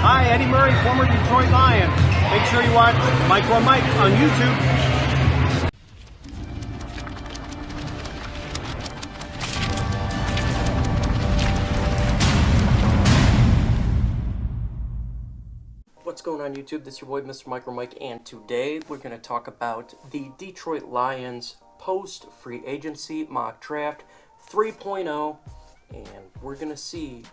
Hi, Eddie Murray, former Detroit Lion. Make sure you watch Mike on Mike on YouTube. What's going on YouTube? This is your boy Mr. Micro Mike, and today we're going to talk about the Detroit Lions post-free agency mock draft 3.0, and we're going to see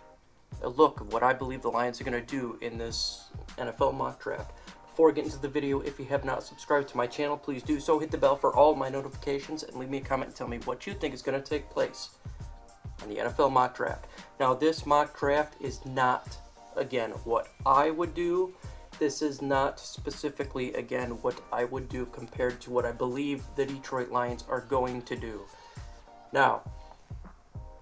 a look of what I believe the Lions are going to do in this NFL mock draft. Before we get into the video, if you have not subscribed to my channel, please do so. Hit the bell for all my notifications and leave me a comment and tell me what you think is going to take place in the NFL mock draft. Now, this mock draft is not, again, what I would do. This is not specifically, again, what I would do compared to what I believe the Detroit Lions are going to do. Now,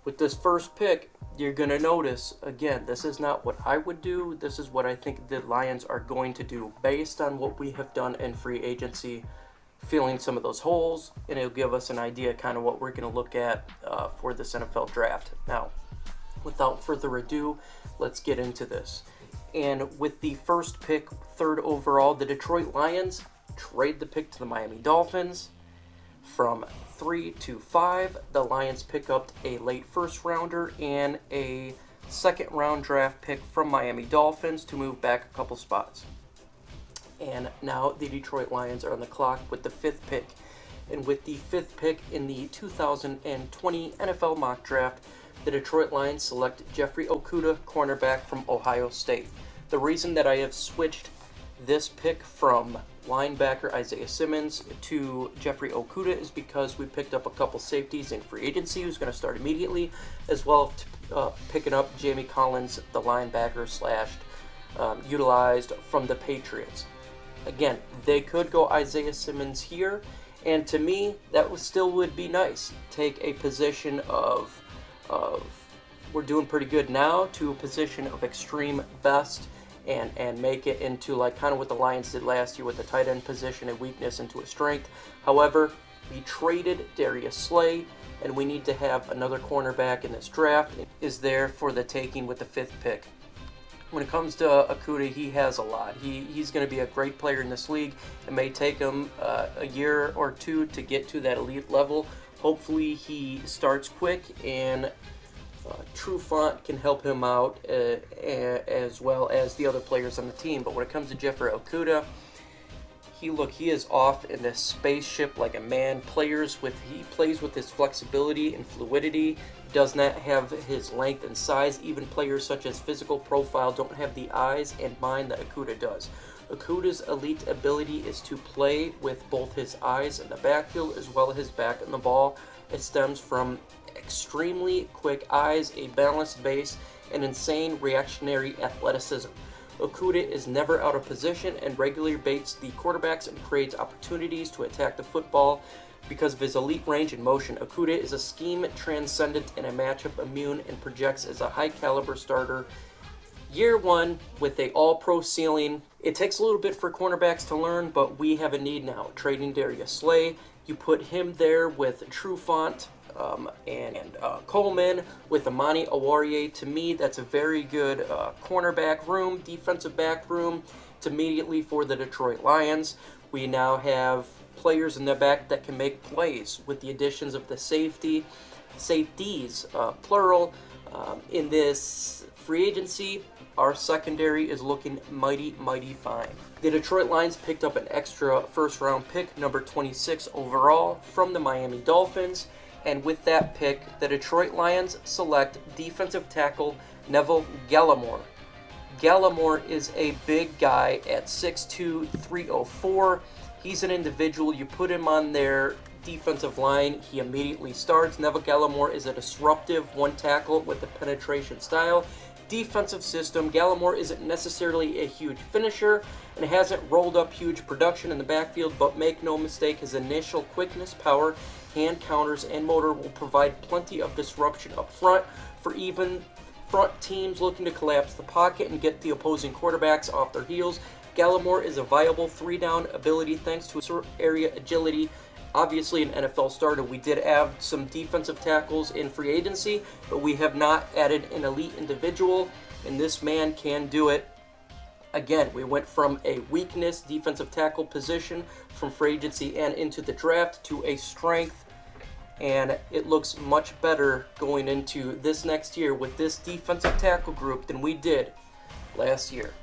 with this first pick, you're going to notice, again, this is not what I would do. This is what I think the Lions are going to do based on what we have done in free agency, filling some of those holes, and it'll give us an idea kind of what we're going to look at for this NFL draft. Now, without further ado, let's get into this. And with the first pick, 3rd overall, the Detroit Lions trade the pick to the Miami Dolphins. From 3 to 5, the Lions pick up a late first rounder and a second round draft pick from Miami Dolphins to move back a couple spots. And now the Detroit Lions are on the clock with the 5th pick. And with the 5th pick in the 2020 NFL mock draft, the Detroit Lions select Jeffrey Okudah, cornerback from Ohio State. The reason that I have switched this pick from linebacker Isaiah Simmons to Jeffrey Okudah is because we picked up a couple safeties in free agency who's going to start immediately, as well as picking up Jamie Collins, the linebacker utilized from the Patriots. Again, they could go Isaiah Simmons here, and to me, that still would be nice. Take a position of we're doing pretty good now to a position of extreme best, and make it into like kind of what the Lions did last year with the tight end position, a weakness into a strength. However, we traded Darius Slay, and we need to have another cornerback in this draft. It is there for the taking with the 5th pick. When it comes to Okudah, he has a lot. He's going to be a great player in this league. It may take him a year or two to get to that elite level. Hopefully he starts quick, and True Font can help him out as well as the other players on the team. But when it comes to Jeffrey Okudah, he is off in this spaceship like a man. He plays with his flexibility and fluidity, does not have his length and size. Even players such as physical profile don't have the eyes and mind that Okudah does. Okudah's elite ability is to play with both his eyes in the backfield as well as his back on the ball. It stems from extremely quick eyes, a balanced base, and insane reactionary athleticism. Okudah is never out of position and regularly baits the quarterbacks and creates opportunities to attack the football because of his elite range and motion. Okudah is a scheme transcendent and a matchup immune and projects as a high-caliber starter. Year 1 with a all-pro ceiling. It takes a little bit for cornerbacks to learn, but we have a need now. Trading Darius Slay, you put him there with True Font, and Coleman with Amani Oruwariye. To me, that's a very good cornerback room, defensive back room to immediately for the Detroit Lions. We now have players in the back that can make plays with the additions of the safeties, plural. In this free agency, our secondary is looking mighty, mighty fine. The Detroit Lions picked up an extra first-round pick, number 26 overall, from the Miami Dolphins. And with that pick, the Detroit Lions select defensive tackle Neville Gallimore. Gallimore is a big guy at 6'2", 304. He's an individual. You put him on their defensive line, he immediately starts. Neville Gallimore is a disruptive one tackle with a penetration style. Defensive system, Gallimore isn't necessarily a huge finisher and hasn't rolled up huge production in the backfield, but make no mistake, his initial quickness, power, hand counters, and motor will provide plenty of disruption up front for even front teams looking to collapse the pocket and get the opposing quarterbacks off their heels. Gallimore is a viable three-down ability thanks to his area agility. Obviously an NFL starter. We did add some defensive tackles in free agency, but we have not added an elite individual, and this man can do it. Again, we went from a weakness defensive tackle position from free agency and into the draft to a strength, and it looks much better going into this next year with this defensive tackle group than we did last year.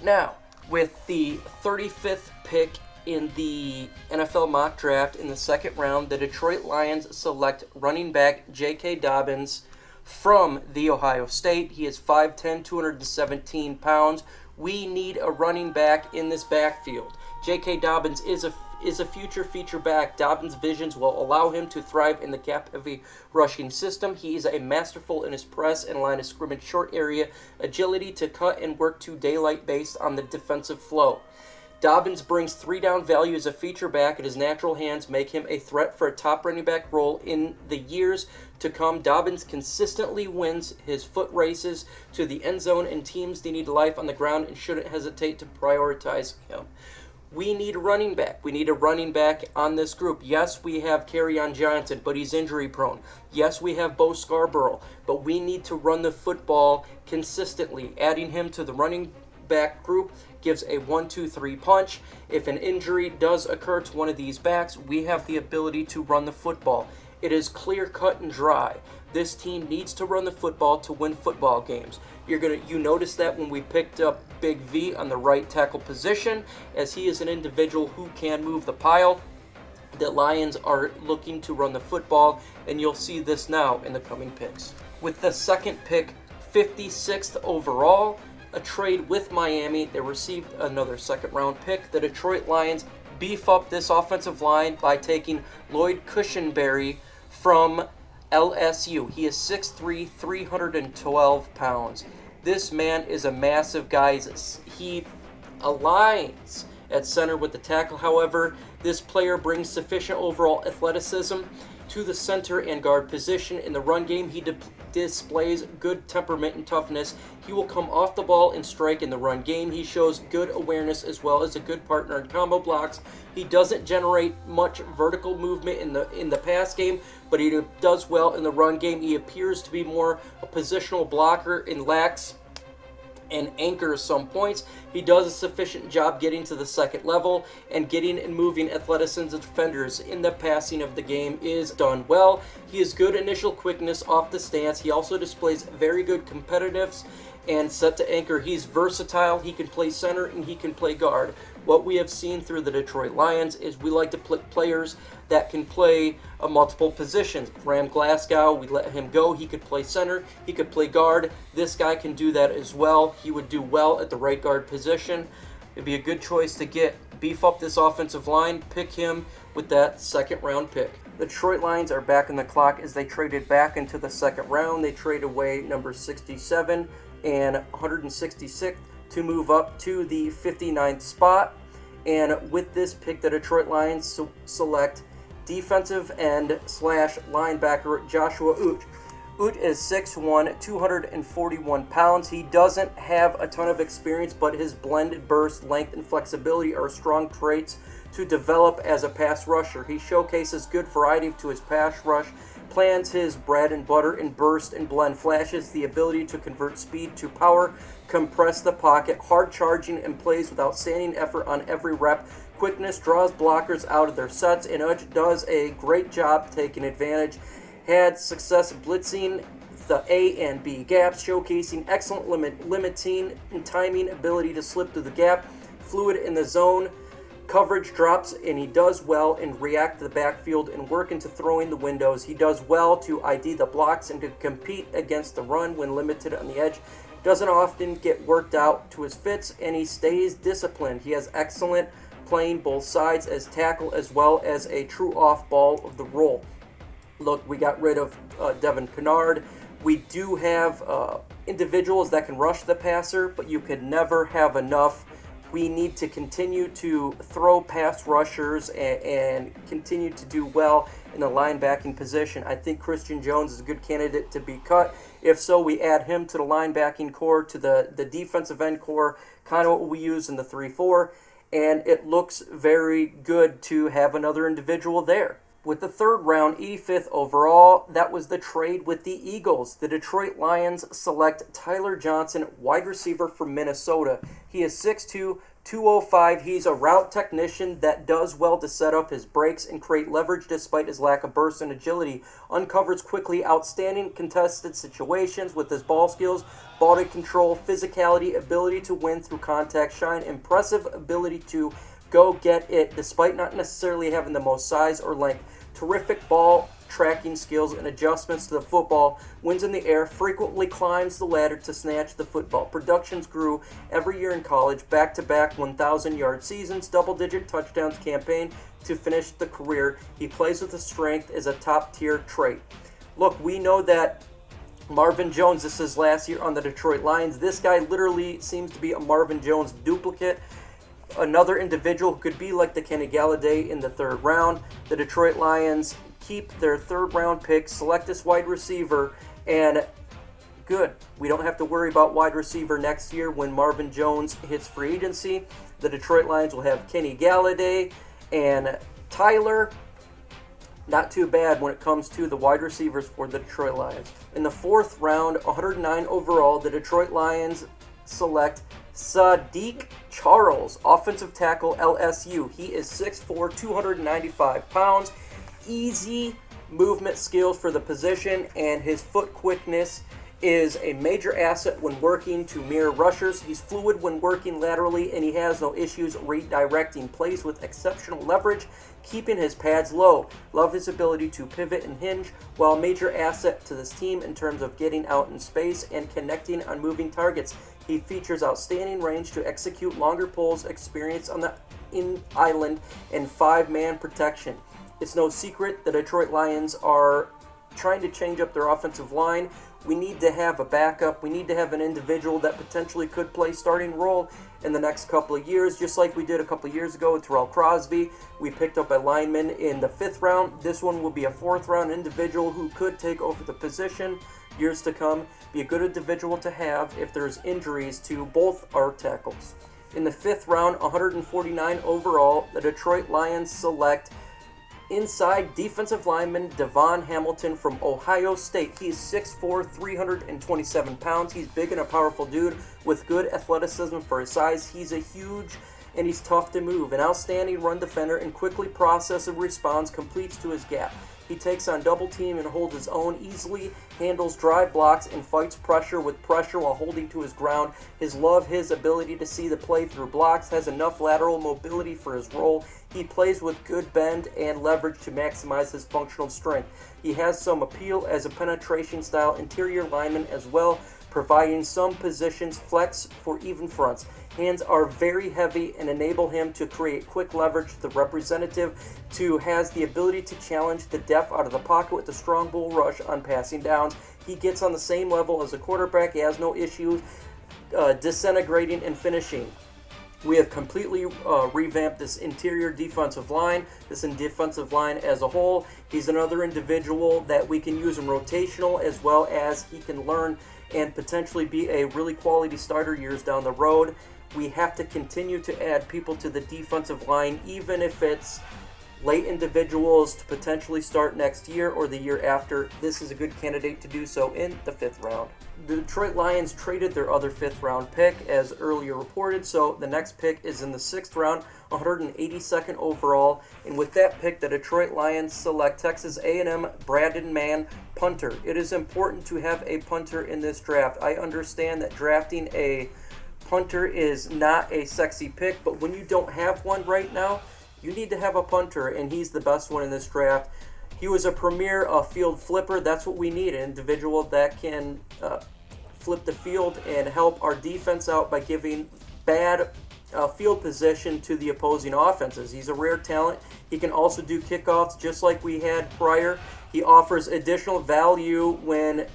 Now, with the 35th pick in the NFL mock draft in the second round, the Detroit Lions select running back J.K. Dobbins from The Ohio State. He is 5'10", 217 pounds. We need a running back in this backfield. J.K. Dobbins is a future feature back. Dobbins' visions will allow him to thrive in the gap-heavy rushing system. He is a masterful in his press and line of scrimmage short area agility to cut and work to daylight based on the defensive flow. Dobbins brings 3-down value as a feature back, and his natural hands make him a threat for a top running back role in the years to come. Dobbins consistently wins his foot races to the end zone, and teams need life on the ground and shouldn't hesitate to prioritize him. We need a running back. We need a running back on this group. Yes, we have Kerryon Johnson, but he's injury prone. Yes, we have Bo Scarborough, but we need to run the football consistently. Adding him to the running back group gives a 1-2-3 punch. If an injury does occur to one of these backs, we have the ability to run the football. It is clear, cut, and dry. This team needs to run the football to win football games. You notice that when we picked up Big V on the right tackle position, as he is an individual who can move the pile. The Lions are looking to run the football, and you'll see this now in the coming picks. With the second pick, 56th overall, a trade with Miami, they received another second-round pick. The Detroit Lions beef up this offensive line by taking Lloyd Cushenberry from LSU. He is 6'3", 312 pounds. This man is a massive guy. He aligns at center with the tackle. However, this player brings sufficient overall athleticism to the center and guard position. In the run game, he displays good temperament and toughness. He will come off the ball and strike in the run game. He shows good awareness as well as a good partner in combo blocks. He doesn't generate much vertical movement in the pass game, but he does well in the run game. He appears to be more a positional blocker and lacks and anchors some points. He does a sufficient job getting to the second level, and getting and moving athleticism of defenders in the passing of the game is done well. He has good initial quickness off the stance. He also displays very good competitiveness and set to anchor. He's versatile. He can play center and he can play guard. What we have seen through the Detroit Lions is we like to pick players that can play multiple positions. Graham Glasgow, we let him go. He could play center. He could play guard. This guy can do that as well. He would do well at the right guard position. It'd be a good choice to beef up this offensive line. Pick him with that second round pick. The Detroit Lions are back in the clock as they traded back into the second round. They trade away number 67 and 166th to move up to the 59th spot. And with this pick, the Detroit Lions select defensive end / linebacker Joshua Uche. Uche is 6'1", 241 pounds. He doesn't have a ton of experience, but his blended burst, length, and flexibility are strong traits to develop as a pass rusher. He showcases good variety to his pass rush, plans his bread and butter in burst and blend flashes, the ability to convert speed to power, compress the pocket, hard charging, and plays with outstanding effort on every rep. Quickness draws blockers out of their sets, and Uche does a great job taking advantage. Had success blitzing the A and B gaps, showcasing excellent limiting and timing ability to slip through the gap, fluid in the zone. Coverage drops, and he does well and react to the backfield and work into throwing the windows. He does well to ID the blocks and to compete against the run when limited on the edge. Doesn't often get worked out to his fits, and he stays disciplined. He has excellent playing both sides as tackle as well as a true off-ball of the role. Look, we got rid of Devin Kennard. We do have individuals that can rush the passer, but you could never have enough. We need to continue to throw pass rushers and continue to do well in the linebacking position. I think Christian Jones is a good candidate to be cut. If so, we add him to the linebacking core, to the defensive end core, kind of what we use in the 3-4, and it looks very good to have another individual there. With the third round, 85th overall, that was the trade with the Eagles. The Detroit Lions select Tyler Johnson, wide receiver from Minnesota. He is 6'2", 205. He's a route technician that does well to set up his breaks and create leverage despite his lack of burst and agility. Uncovers quickly, outstanding contested situations with his ball skills, body control, physicality, ability to win through contact, shine, impressive ability to go get it despite not necessarily having the most size or length. Terrific ball tracking skills and adjustments to the football. Wins in the air, frequently climbs the ladder to snatch the football. Productions grew every year in college, back-to-back 1,000-yard seasons, double-digit touchdowns campaign to finish the career. He plays with the strength as a top-tier trait. Look, we know that Marvin Jones, this is last year on the Detroit Lions. This guy literally seems to be a Marvin Jones duplicate. Another individual who could be like the Kenny Galladay in the third round. The Detroit Lions keep their third round pick, select this wide receiver, and good. We don't have to worry about wide receiver next year when Marvin Jones hits free agency. The Detroit Lions will have Kenny Galladay and Tyler. Not too bad when it comes to the wide receivers for the Detroit Lions. In the fourth round, 109 overall, the Detroit Lions select Sadiq Charles, offensive tackle, LSU. He is 6'4", 295 pounds. Easy movement skills for the position, and his foot quickness is a major asset when working to mirror rushers. He's fluid when working laterally, and he has no issues redirecting plays with exceptional leverage, keeping his pads low. Love his ability to pivot and hinge, while a major asset to this team in terms of getting out in space and connecting on moving targets. He features outstanding range to execute longer pulls, experience on the in-island, and five-man protection. It's no secret the Detroit Lions are trying to change up their offensive line. We need to have a backup. We need to have an individual that potentially could play starting role in the next couple of years, just like we did a couple of years ago with Terrell Crosby. We picked up a lineman in the 5th round. This one will be a 4th round individual who could take over the position years to come. Be a good individual to have if there's injuries to both our tackles. In the 5th round, 149 overall, the Detroit Lions select inside defensive lineman Devon Hamilton from Ohio State. He's 6'4", 327 pounds. He's big and a powerful dude with good athleticism for his size. He's a huge and he's tough to move. An outstanding run defender and quickly processes and responds, completes to his gap. He takes on double team and holds his own, easily handles drive blocks and fights pressure with pressure while holding to his ground. His ability to see the play through blocks, has enough lateral mobility for his role. He plays with good bend and leverage to maximize his functional strength. He has some appeal as a penetration style interior lineman as well, providing some positions flex for even fronts. Hands are very heavy and enable him to create quick leverage. The representative has the ability to challenge the depth out of the pocket with a strong bull rush on passing downs. He gets on the same level as a quarterback. He has no issues disintegrating and finishing. We have completely revamped this interior defensive line, as a whole. He's another individual that we can use in rotational, as well as he can learn and potentially be a really quality starter years down the road. We have to continue to add people to the defensive line, even if it's late individuals to potentially start next year or the year after. This is a good candidate to do so in the 5th round. The Detroit Lions traded their other 5th round pick as earlier reported, so the next pick is in the 6th round, 182nd overall, and with that pick, the Detroit Lions select Texas A&M Brandon Mann, punter. It is important to have a punter in this draft. I understand that drafting a punter is not a sexy pick, but when you don't have one right now, you need to have a punter, and he's the best one in this draft. He was a premier field flipper. That's what we need, an individual that can flip the field and help our defense out by giving bad field position to the opposing offenses. He's a rare talent. He can also do kickoffs just like we had prior. He offers additional value when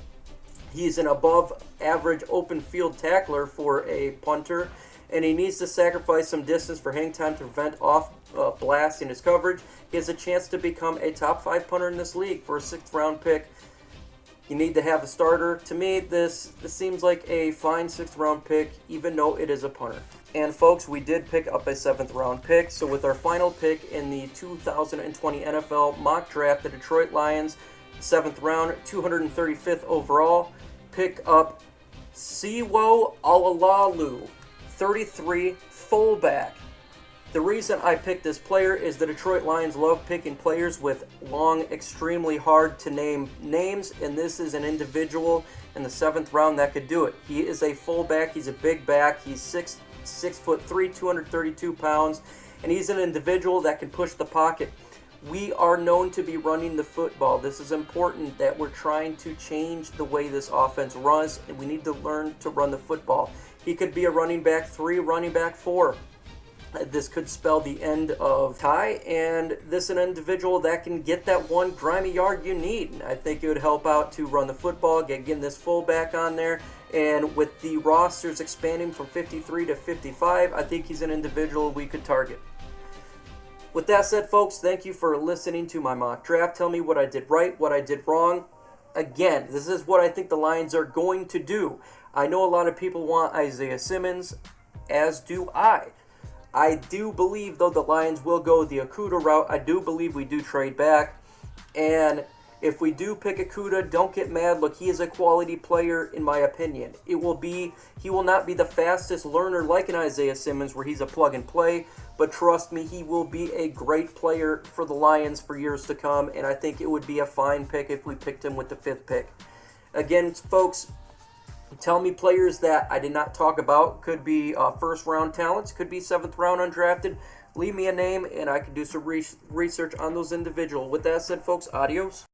he's an above-average open field tackler for a punter, and he needs to sacrifice some distance for hang time to prevent off blasting his coverage. He has a chance to become a top 5 punter in this league for a 6th round pick. You need to have a starter. To me, this seems like a fine 6th round pick, even though it is a punter. And folks, we did pick up a 7th round pick. So with our final pick in the 2020 NFL mock draft, the Detroit Lions, 7th round, 235th overall, pick up Siwo Alalalu, 33, fullback. The reason I picked this player is the Detroit Lions love picking players with long, extremely hard to name names, and this is an individual in the 7th round that could do it. He is a fullback, he's a big back, he's 6'3", 232 pounds, and he's an individual that can push the pocket. We are known to be running the football. This is important that we're trying to change the way this offense runs, and we need to learn to run the football. He could be a running back 3, running back 4. This could spell the end of Ty, and this is an individual that can get that one grimy yard you need. I think it would help out to run the football, getting this fullback on there, and with the rosters expanding from 53 to 55, I think he's an individual we could target. With that said, folks, thank you for listening to my mock draft. Tell me what I did right, what I did wrong. Again, this is what I think the Lions are going to do. I know a lot of people want Isaiah Simmons, as do I. I do believe, though, the Lions will go the Okudah route. I do believe we do trade back. And if we do pick Okudah, don't get mad. Look, he is a quality player, in my opinion. He will not be the fastest learner like an Isaiah Simmons, where he's a plug-and-play. But trust me, he will be a great player for the Lions for years to come. And I think it would be a fine pick if we picked him with the 5th pick. Again, folks, tell me players that I did not talk about. Could be 1st round talents, could be 7th round undrafted. Leave me a name and I can do some research on those individuals. With that said, folks, adios.